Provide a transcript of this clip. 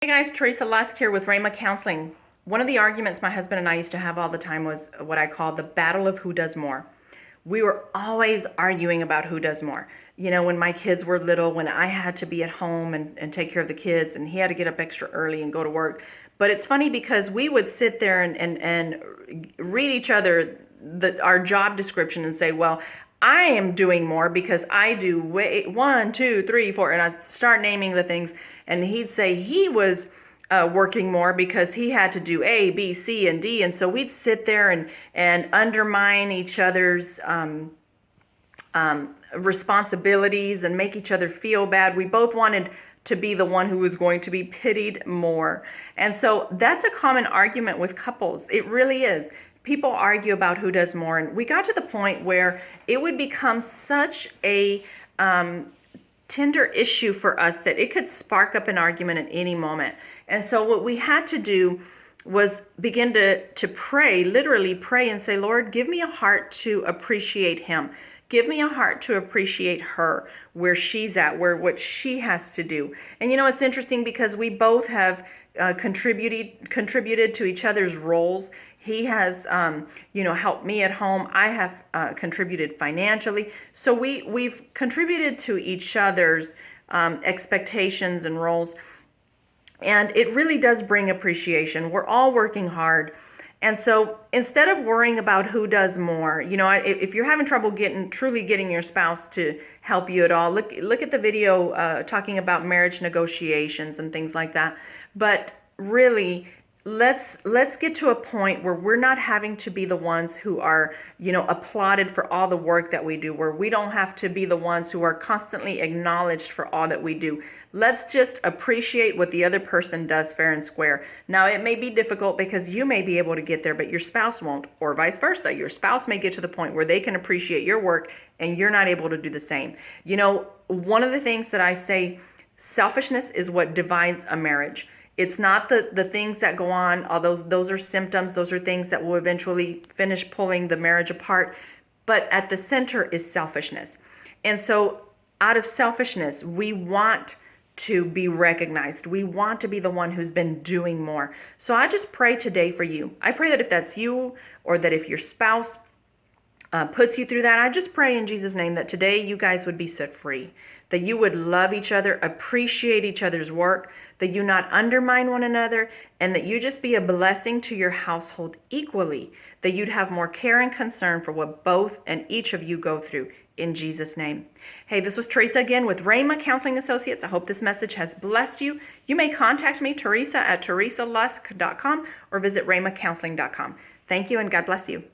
Hey guys, Teresa Lusk here with Rhema Counseling. One of the arguments my husband and I used to have all the time was what I call the battle of who does more. We were always arguing about who does more. You know, when my kids were little, when I had to be at home and take care of the kids, and he had to get up extra early and go to work. But it's funny because we would sit there and read each other our job description and say, well, I am doing more because I do 1, 2, 3, 4, and I start naming the things, and he'd say he was working more because he had to do A, B, C, and D, and so we'd sit there and undermine each other's responsibilities and make each other feel bad. We both wanted to be the one who was going to be pitied more, and so that's a common argument with couples. It really is. People argue about who does more, and we got to the point where it would become such a tender issue for us that it could spark up an argument at any moment. And so what we had to do was begin to pray, literally pray and say, Lord, give me a heart to appreciate him. Give me a heart to appreciate her, where she's at, what she has to do. And you know, it's interesting because we both have contributed to each other's roles. He has, helped me at home. I have contributed financially. So we've contributed to each other's expectations and roles. And it really does bring appreciation. We're all working hard. And so instead of worrying about who does more, if you're having trouble truly getting your spouse to help you at all, look at the video talking about marriage negotiations and things like that. But really, let's get to a point where we're not having to be the ones who are, applauded for all the work that we do, where we don't have to be the ones who are constantly acknowledged for all that we do. Let's just appreciate what the other person does fair and square. Now, it may be difficult because you may be able to get there, but your spouse won't, or vice versa. Your spouse may get to the point where they can appreciate your work and you're not able to do the same. One of the things that I say, selfishness is what divides a marriage. It's not the things that go on, although those are symptoms, those are things that will eventually finish pulling the marriage apart. But at the center is selfishness. And so out of selfishness, we want to be recognized. We want to be the one who's been doing more. So I just pray today for you. I pray that if that's you, or that if your spouse puts you through that, I just pray in Jesus' name that today you guys would be set free, that you would love each other, appreciate each other's work, that you not undermine one another, and that you just be a blessing to your household equally, that you'd have more care and concern for what both and each of you go through, in Jesus' name. Hey, this was Teresa again with Rhema Counseling Associates. I hope this message has blessed you. You may contact me, Teresa, at teresalusk.com, or visit rhemacounseling.com. Thank you, and God bless you.